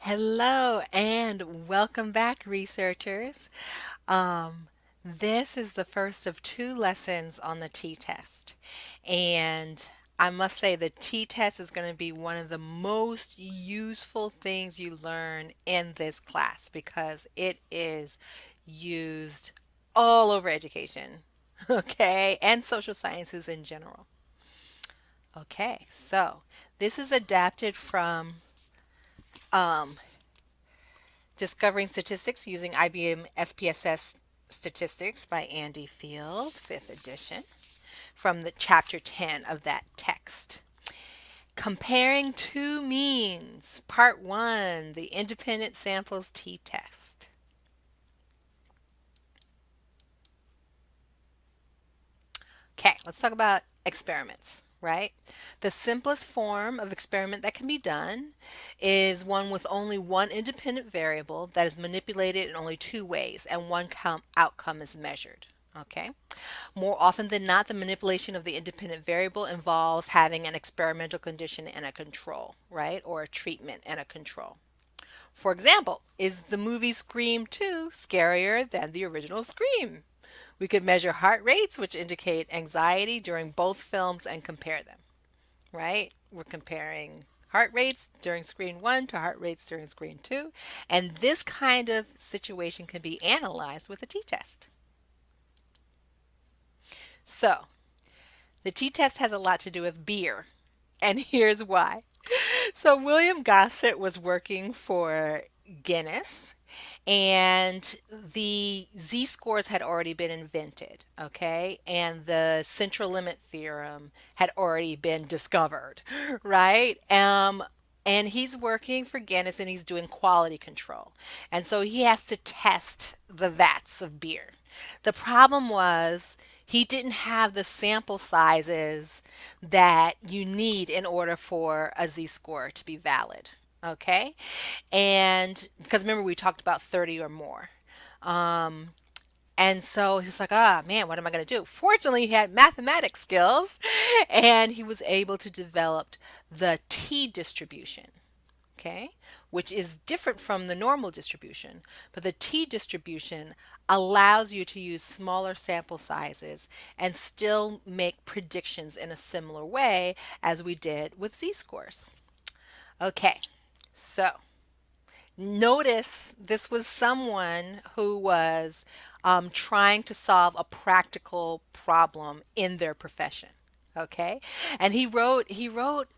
Hello and welcome back, researchers. Um, this is the first of two lessons on the t-test. And I must say the t-test is going to be one of the most useful things you learn in this class because it is used all over education, okay, and social sciences in general. Okay, so this is adapted from um, Discovering Statistics Using IBM SPSS Statistics by Andy Field, 5th edition, from the chapter 10 of that text. Comparing two means, part 1, the independent samples t-test. Okay, let's talk about experiments, right? The simplest form of experiment that can be done is one with only one independent variable that is manipulated in only two ways and one outcome is measured. Okay. More often than not, the manipulation of the independent variable involves having an experimental condition and a control, right? Or a treatment and a control. For example, is the movie Scream 2 scarier than the original Scream? We could measure heart rates, which indicate anxiety during both films, and compare them, right? We're comparing heart rates during Screen 1 to heart rates during Screen 2. And this kind of situation can be analyzed with a t-test. So, the t-test has a lot to do with beer, and here's why. So, William Gossett was working for Guinness, and the z scores had already been invented, okay, and the central limit theorem had already been discovered, right? And he's working for Guinness and he's doing quality control, and so he has to test the vats of beer. The problem was he didn't have the sample sizes that you need in order for a z-score to be valid, okay? And because remember, we talked about 30 or more. Um, and so he was like, ah, man, what am I going to do? Fortunately, he had mathematics skills and he was able to develop the t distribution, okay, which is different from the normal distribution. But the t distribution allows you to use smaller sample sizes and still make predictions in a similar way as we did with z scores. Okay, so notice this was someone who was trying to solve a practical problem in their profession. Okay, and when he wrote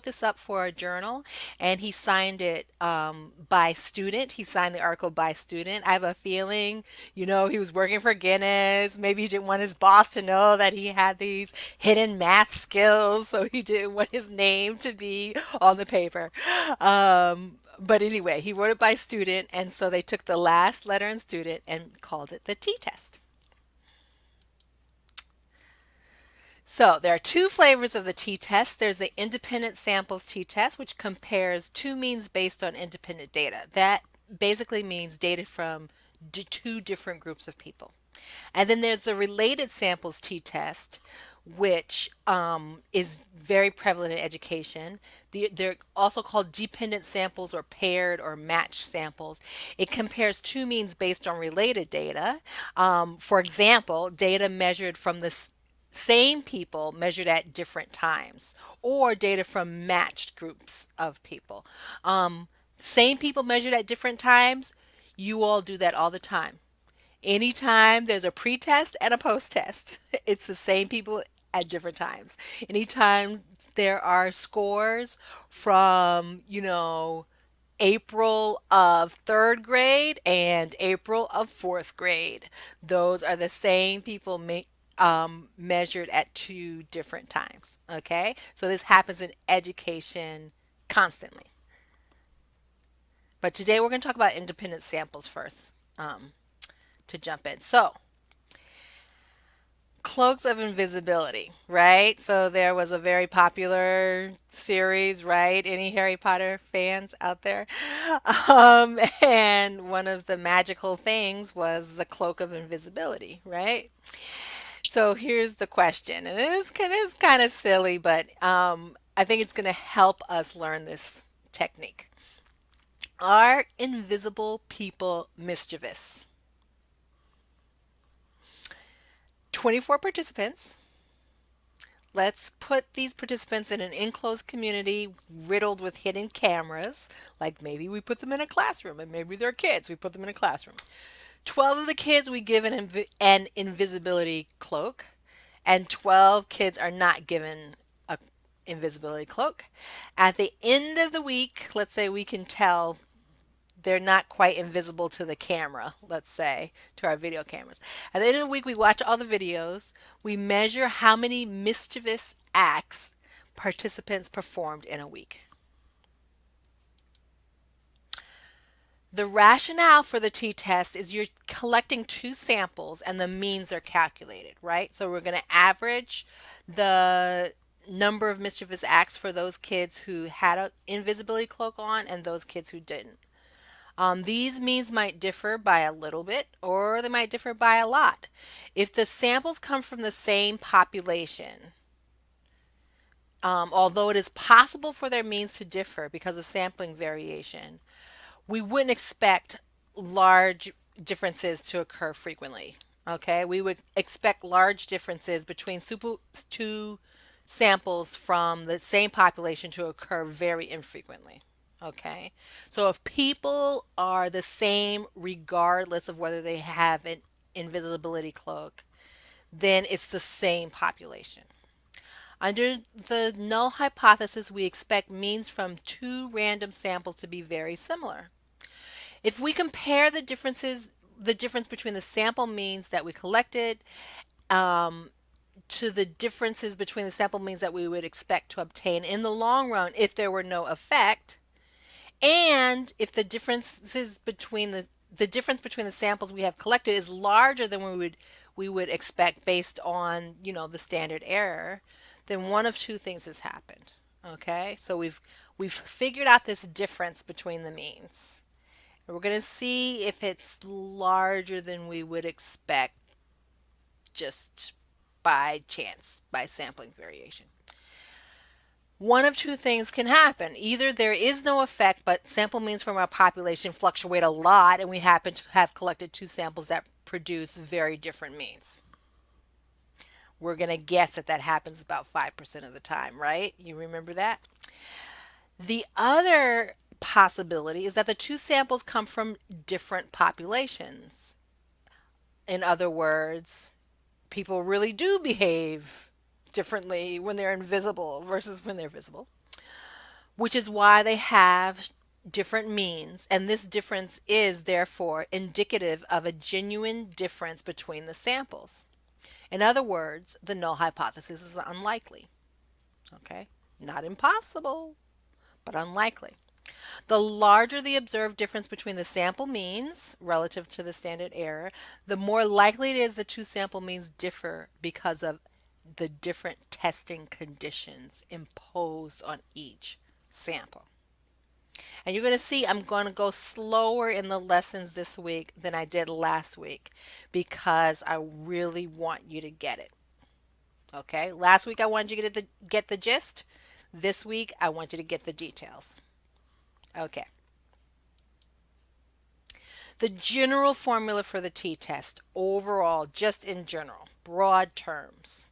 this up for a journal, and he signed it by student. He signed the article by student. I have a feeling, he was working for Guinness. Maybe he didn't want his boss to know that he had these hidden math skills, so he didn't want his name to be on the paper. But anyway, he wrote it by student, and so they took the last letter in student and called it the t-test. So there are two flavors of the t-test. There's the independent samples t-test, which compares two means based on independent data. That basically means data from two different groups of people. And then there's the related samples t-test, which is very prevalent in education. They're also called dependent samples or paired or matched samples. It compares two means based on related data. For example, data measured from the same people measured at different times, or data from matched groups of people. Same people measured at different times, you all do that all the time. Anytime there's a pre-test and a post-test, it's the same people at different times. Anytime there are scores from, April of third grade and April of fourth grade, those are the same people measured at two different times. Okay, so this happens in education constantly. But today we're going to talk about independent samples first, to jump in. So, Cloaks of Invisibility, right? So there was a very popular series, right? Any Harry Potter fans out there? And one of the magical things was the Cloak of Invisibility, right? So here's the question, and it is kind of silly, but I think it's going to help us learn this technique. Are invisible people mischievous? 24 participants. Let's put these participants in an enclosed community riddled with hidden cameras. Like maybe we put them in a classroom and maybe they're kids. We put them in a classroom. 12 of the kids we give an invisibility cloak, and 12 kids are not given a invisibility cloak. At the end of the week, let's say we can tell they're not quite invisible to the camera, let's say, to our video cameras. At the end of the week, we watch all the videos. We measure how many mischievous acts participants performed in a week. The rationale for the t-test is you're collecting two samples and the means are calculated, right? So we're going to average the number of mischievous acts for those kids who had an invisibility cloak on and those kids who didn't. These means might differ by a little bit or they might differ by a lot. If the samples come from the same population, although it is possible for their means to differ because of sampling variation, we wouldn't expect large differences to occur frequently. Okay, we would expect large differences between two samples from the same population to occur very infrequently. Okay, so if people are the same regardless of whether they have an invisibility cloak, then it's the same population. Under the null hypothesis, we expect means from two random samples to be very similar. If we compare the difference between the sample means that we collected um, to the differences between the sample means that we would expect to obtain in the long run if there were no effect, and if the difference between the samples we have collected is larger than we would expect based on the standard error, then one of two things has happened. Okay, so we've figured out this difference between the means. We're going to see if it's larger than we would expect just by chance, by sampling variation. One of two things can happen. Either there is no effect, but sample means from our population fluctuate a lot, and we happen to have collected two samples that produce very different means. We're going to guess that that happens about 5% of the time, right? You remember that? The other possibility is that the two samples come from different populations. In other words, people really do behave differently when they're invisible versus when they're visible, which is why they have different means. And this difference is therefore indicative of a genuine difference between the samples. In other words, the null hypothesis is unlikely. Okay? Not impossible, but unlikely. The larger the observed difference between the sample means relative to the standard error, the more likely it is the two sample means differ because of the different testing conditions imposed on each sample. And you're going to see I'm going to go slower in the lessons this week than I did last week because I really want you to get it. Okay? Last week I wanted you to get the gist. This week I want you to get the details. Okay. The general formula for the t-test overall, just in general, broad terms.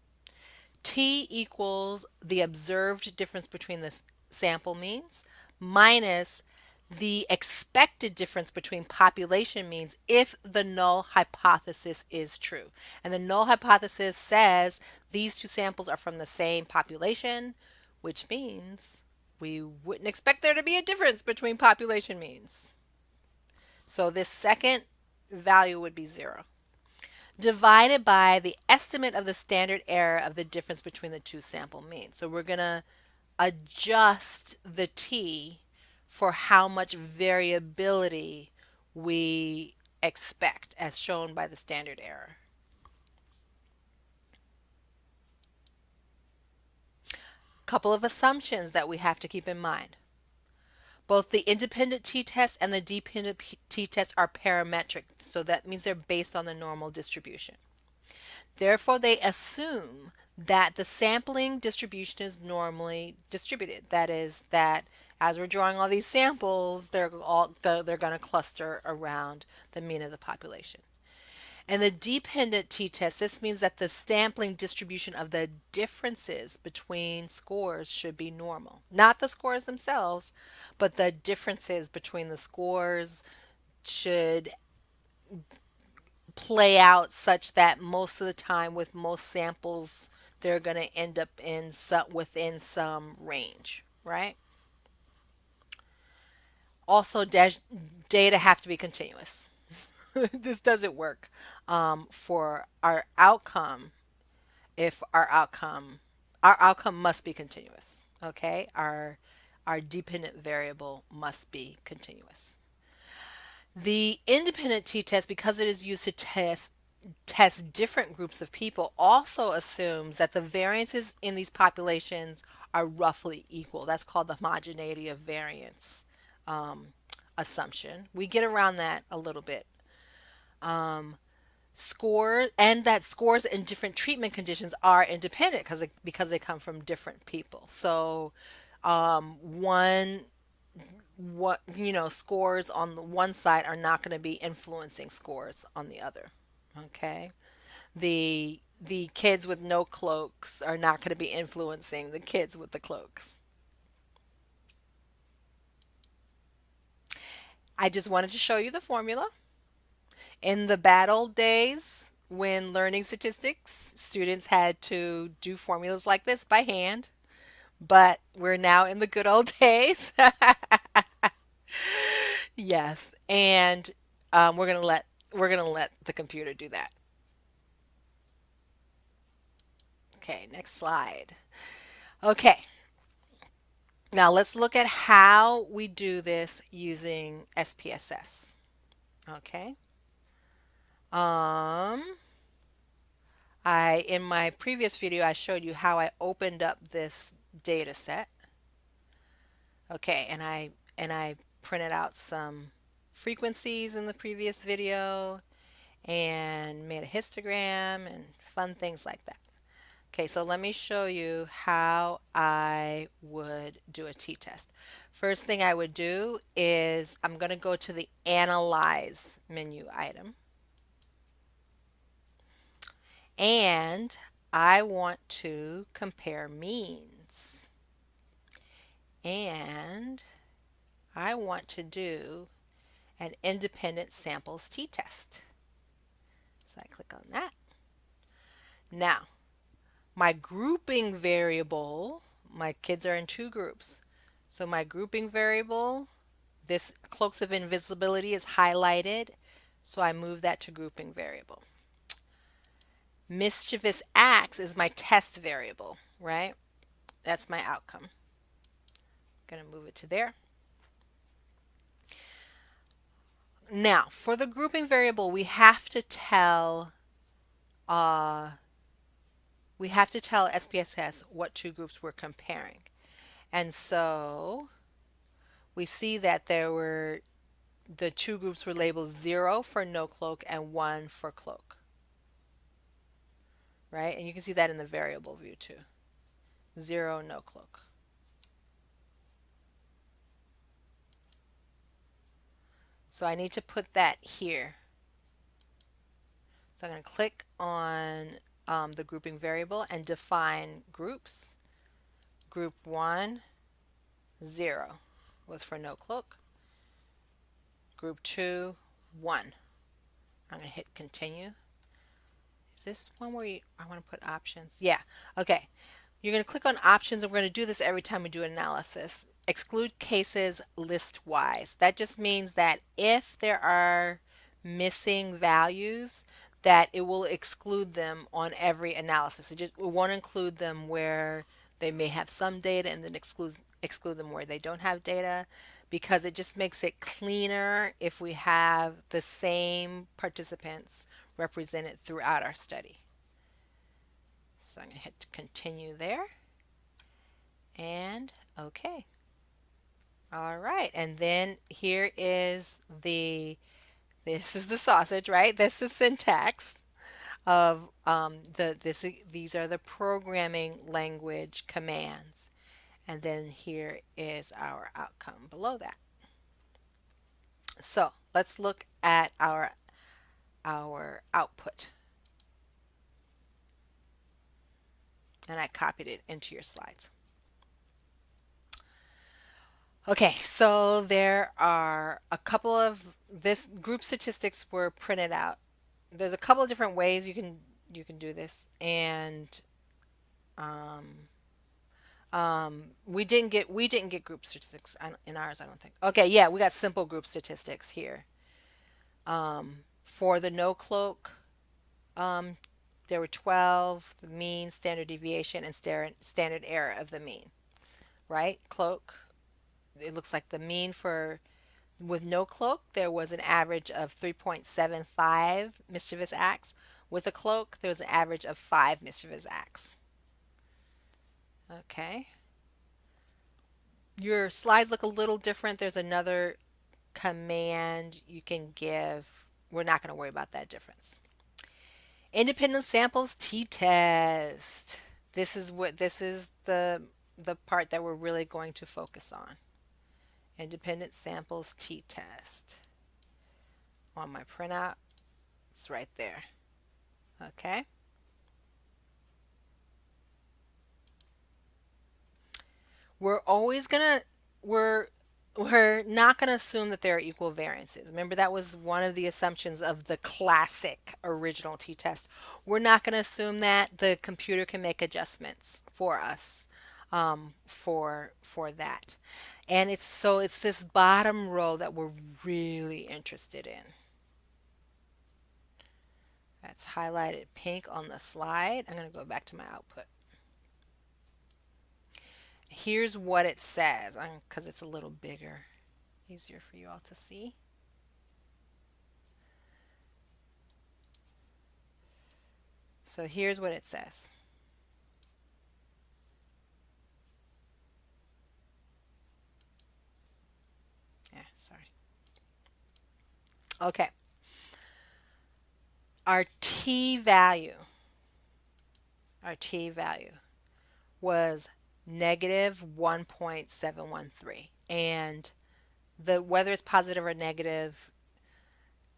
T equals the observed difference between the sample means minus the expected difference between population means if the null hypothesis is true. And the null hypothesis says these two samples are from the same population, which means we wouldn't expect there to be a difference between population means. So this second value would be 0. Divided by the estimate of the standard error of the difference between the two sample means. So we're going to adjust the t for how much variability we expect as shown by the standard error. Couple of assumptions that we have to keep in mind. Both the independent t-test and the dependent t-test are parametric, so that means they're based on the normal distribution. Therefore, they assume that the sampling distribution is normally distributed. That is, that As we're drawing all these samples, they're going to cluster around the mean of the population. And the dependent t-test, this means that the sampling distribution of the differences between scores should be normal. Not the scores themselves, but the differences between the scores should play out such that most of the time with most samples, they're going to end up within some range, right? Also, data have to be continuous. This doesn't work for our outcome if our outcome must be continuous. Okay, our dependent variable must be continuous. The independent t-test, because it is used to test different groups of people, also assumes that the variances in these populations are roughly equal. That's called the homogeneity of variance um, assumption. We get around that a little bit. Score and that scores in different treatment conditions are independent because they come from different people. So one what scores on the one side are not going to be influencing scores on the other. Okay, the kids with no cloaks are not going to be influencing the kids with the cloaks. I just wanted to show you the formula. In the bad old days, when learning statistics, students had to do formulas like this by hand, but we're now in the good old days. Yes, and we're gonna let the computer do that. Okay, next slide. Okay, now let's look at how we do this using SPSS. Okay. Um, in my previous video, I showed you how I opened up this data set. Okay, and I printed out some frequencies in the previous video and made a histogram and fun things like that. Okay, so let me show you how I would do a t-test. First thing I would do is I'm going to go to the Analyze menu item, and I want to compare means, and I want to do an independent samples t-test. So I click on that. Now, my grouping variable, my kids are in two groups. So my grouping variable, this cloaks of invisibility is highlighted. So I move that to grouping variable. Mischievous acts is my test variable, right? That's my outcome. I'm going to move it to there. Now, for the grouping variable, uh, we have to tell SPSS what two groups we're comparing. And so we see that the two groups were labeled 0 for no cloak and 1 for cloak. Right? And you can see that in the variable view too. 0, no cloak. So I need to put that here. So I'm going to click on the grouping variable and define groups. Group 1, 0 was for no cloak. Group 2, 1. I'm going to hit continue. Is this one where I want to put options? Yeah. Okay. You're going to click on options, and we're going to do this every time we do an analysis. Exclude cases list-wise. That just means that if there are missing values, that it will exclude them on every analysis. It won't include them where they may have some data and then exclude them where they don't have data, because it just makes it cleaner if we have the same participants represented throughout our study. So I'm going to hit continue there, and okay. All right, and then here is this is the sausage, right? This is syntax of these are the programming language commands. And then here is our outcome below that. So let's look at our output. And I copied it into your slides. Okay, so there are a couple of this group statistics were printed out. There's a couple of different ways you can do this, and um, we didn't get group statistics in ours, I don't think. Okay, yeah, we got simple group statistics here. For the no cloak, um, there were 12, the mean, standard deviation, and standard error of the mean. Right? Cloak. It looks like the mean for with no cloak, there was an average of 3.75 mischievous acts. With a cloak, there was an average of 5 mischievous acts. Okay. Your slides look a little different. There's another command you can give. We're not going to worry about that difference. Independent samples t-test. This is the part that we're really going to focus on. Independent samples t-test. On my printout, it's right there. Okay. We're always gonna we're we're not going to assume that there are equal variances. Remember, that was one of the assumptions of the classic original t-test. We're not going to assume that the computer can make adjustments for us for that. And it's this bottom row that we're really interested in. That's highlighted pink on the slide. I'm going to go back to my output. Here's what it says, because it's a little bigger, easier for you all to see. So here's what it says. Yeah, sorry. Okay. Our our t value was negative 1.713. And whether it's positive or negative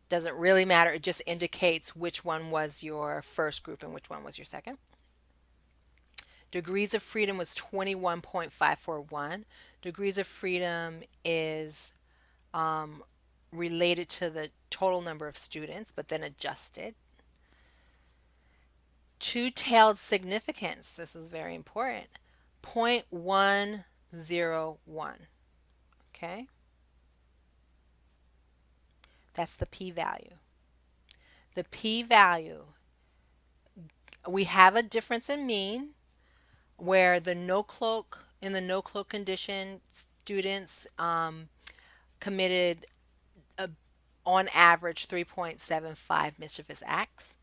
doesn't really matter. It just indicates which one was your first group and which one was your second. Degrees of freedom was 21.541. Degrees of freedom is related to the total number of students, but then adjusted. Two-tailed significance, this is very important, 0.101. Okay, that's the p-value. The p-value, we have a difference in mean where in the no cloak condition, students committed on average 3.75 mischievous acts.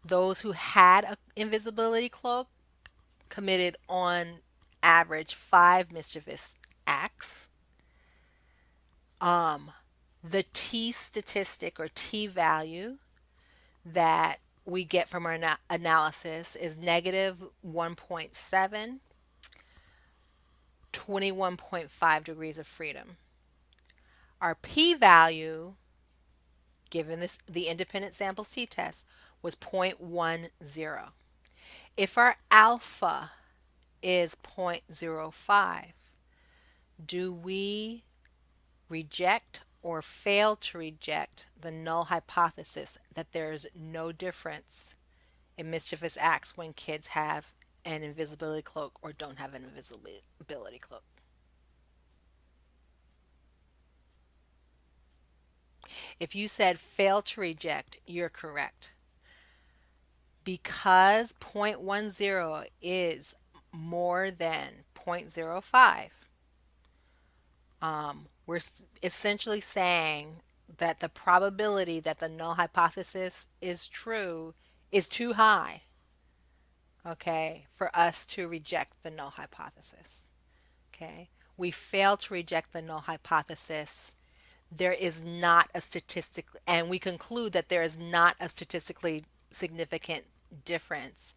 Those who had an invisibility cloak committed on average 5 mischievous acts. The t statistic or t value that we get from our analysis is negative 1.7, 21.5 degrees of freedom. Our p value, given the independent samples t-test, was 0.10. If our alpha is 0.05, do we reject or fail to reject the null hypothesis that there is no difference in mischievous acts when kids have an invisibility cloak or don't have an invisibility cloak? If you said fail to reject, you're correct. Because 0.10 is more than 0.05, we're essentially saying that the probability that the null hypothesis is true is too high, okay, for us to reject the null hypothesis. Okay, we fail to reject the null hypothesis. There is not a statistic, and we conclude that there is not a statistically significant difference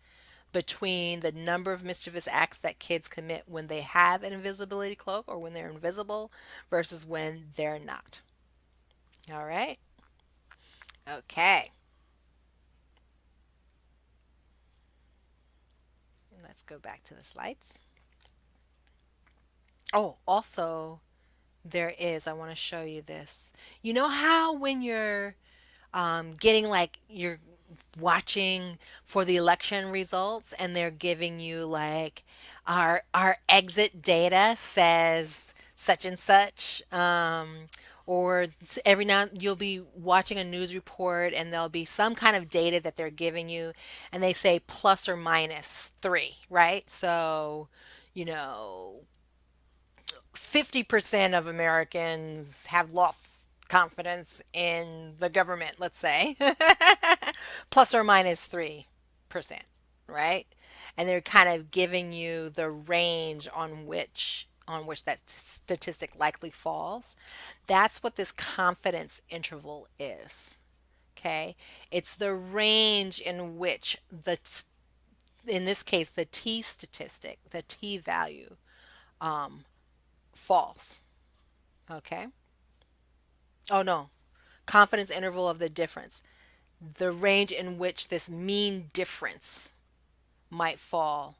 between the number of mischievous acts that kids commit when they have an invisibility cloak or when they're invisible versus when they're not. All right. Okay. Let's go back to the slides. Oh, also, I want to show you this. You know how when you're getting like you're watching for the election results and they're giving you like our exit data says such and such, or every now you'll be watching a news report and there'll be some kind of data that they're giving you and they say plus or minus 3, right? So you know 50% of Americans have lost confidence in the government, let's say, plus or minus 3%, right? And they're kind of giving you the range on which that statistic likely falls. That's what this confidence interval is. Okay? It's the range in which in this case the t statistic, the t value falls. Okay? Oh no, confidence interval of the difference. The range in which this mean difference might fall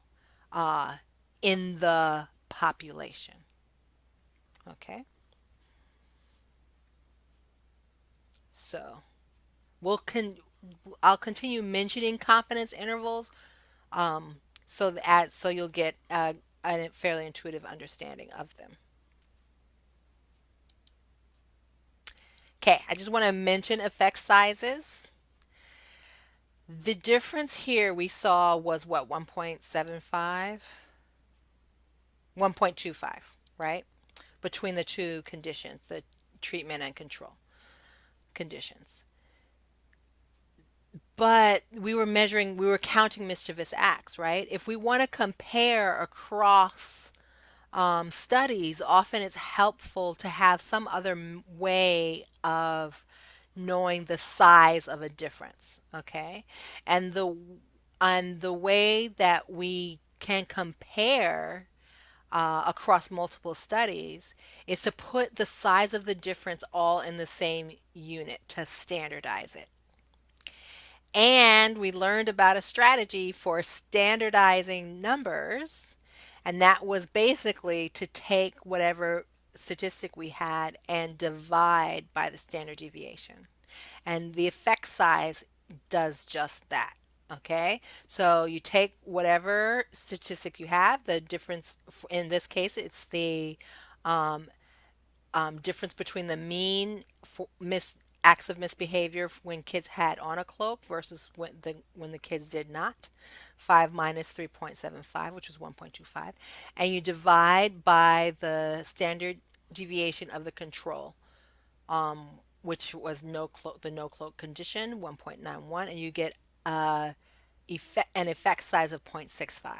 uh, in the population. Okay, so we'll con- I'll continue mentioning confidence intervals, so you'll get a fairly intuitive understanding of them. Okay, I just want to mention effect sizes. The difference here we saw was what, 1.75, 1.25, right? Between the two conditions, the treatment and control conditions. But we were counting mischievous acts, right? If we want to compare across studies, often it's helpful to have some other way of knowing the size of a difference, okay? And the way that we can compare across multiple studies is to put the size of the difference all in the same unit to standardize it. And we learned about a strategy for standardizing numbers, and that was basically to take whatever statistic we had and divide by the standard deviation. And the effect size does just that. Okay, so you take whatever statistic you have, the difference in this case, it's the um, difference between the mean acts of misbehavior when kids had on a cloak versus when the kids did not. 5 minus 3.75, which is 1.25, and you divide by the standard deviation of the control, which was the no cloak condition, 1.91, and you get an effect size of 0.65.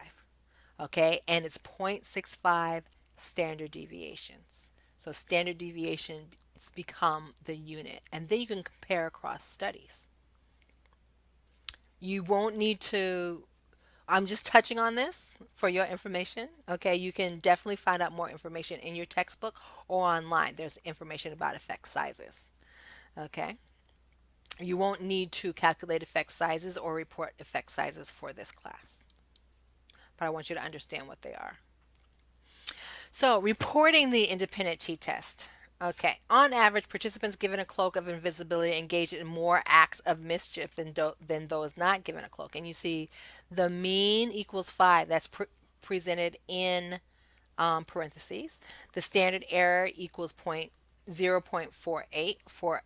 Okay, and it's 0.65 standard deviations. So standard deviations become the unit, and then you can compare across studies. You won't need to. I'm just touching on this for your information. Okay, you can definitely find out more information in your textbook or online. There's information about effect sizes. Okay, you won't need to calculate effect sizes or report effect sizes for this class, but I want you to understand what they are. So, reporting the independent t-test. Okay, on average, participants given a cloak of invisibility engage in more acts of mischief than those not given a cloak. And you see the mean equals 5. That's presented in parentheses. The standard error equals 0.48 for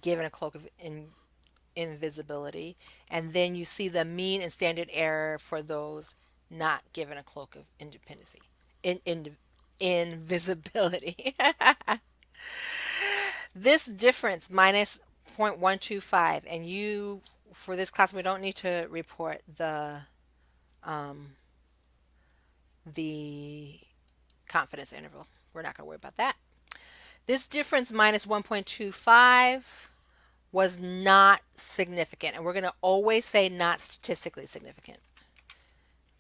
given a cloak of invisibility. And then you see the mean and standard error for those not given a cloak of independency. Invisibility. This difference minus 0.125, and for this class we don't need to report um, the confidence interval. We're not going to worry about that. This difference minus 1.25 was not significant. And we're going to always say not statistically significant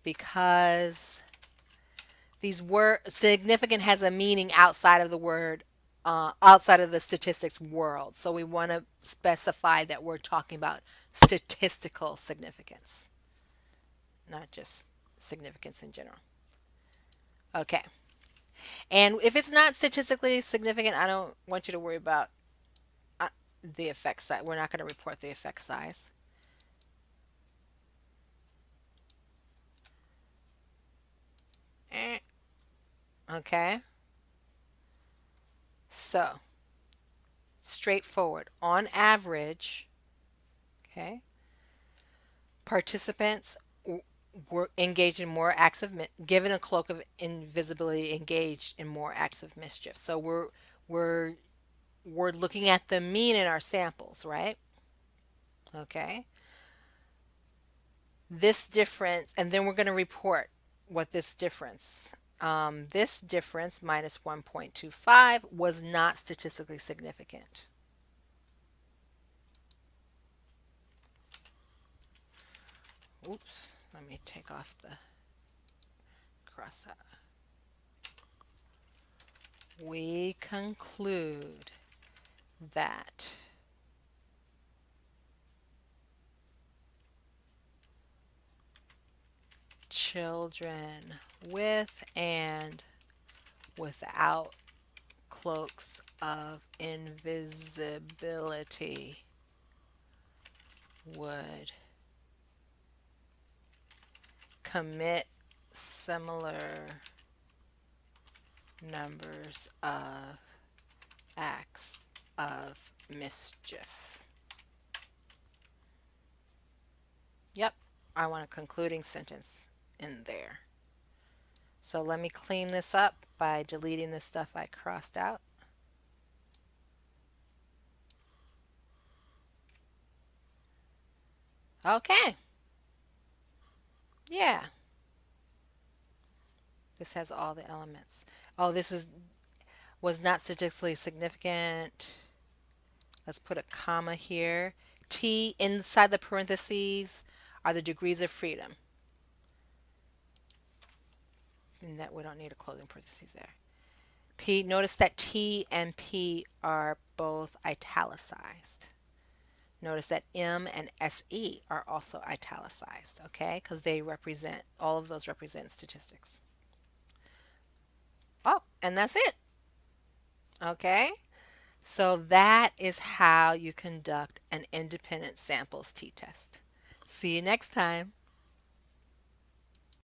because these word significant has a meaning outside of the word outside of the statistics world. So we want to specify that we're talking about statistical significance, not just significance in general. Okay. And if it's not statistically significant, I don't want you to worry about uh, the effect size. We're not going to report the effect size. Eh, okay. So, straightforward. On average, okay, participants were engaged in more acts of given a cloak of invisibility, engaged in more acts of mischief. So we're we're looking at the mean in our samples, right? Okay. This difference, and then we're going to report what this difference minus 1.25 was not statistically significant. Oops, let me take off the cross out. We conclude that children with and without cloaks of invisibility would commit similar numbers of acts of mischief. Yep, I want a concluding sentence in there. So let me clean this up by deleting the stuff I crossed out. Okay, yeah, this has all the elements. Oh, this is was not statistically significant. Let's put a comma here. T inside the parentheses are the degrees of freedom. And that we don't need a closing parentheses there. P, notice that T and P are both italicized. Notice that M and SE are also italicized, okay? Because they represent, all of those represent statistics. Oh, and that's it, okay? So that is how you conduct an independent samples t-test. See you next time.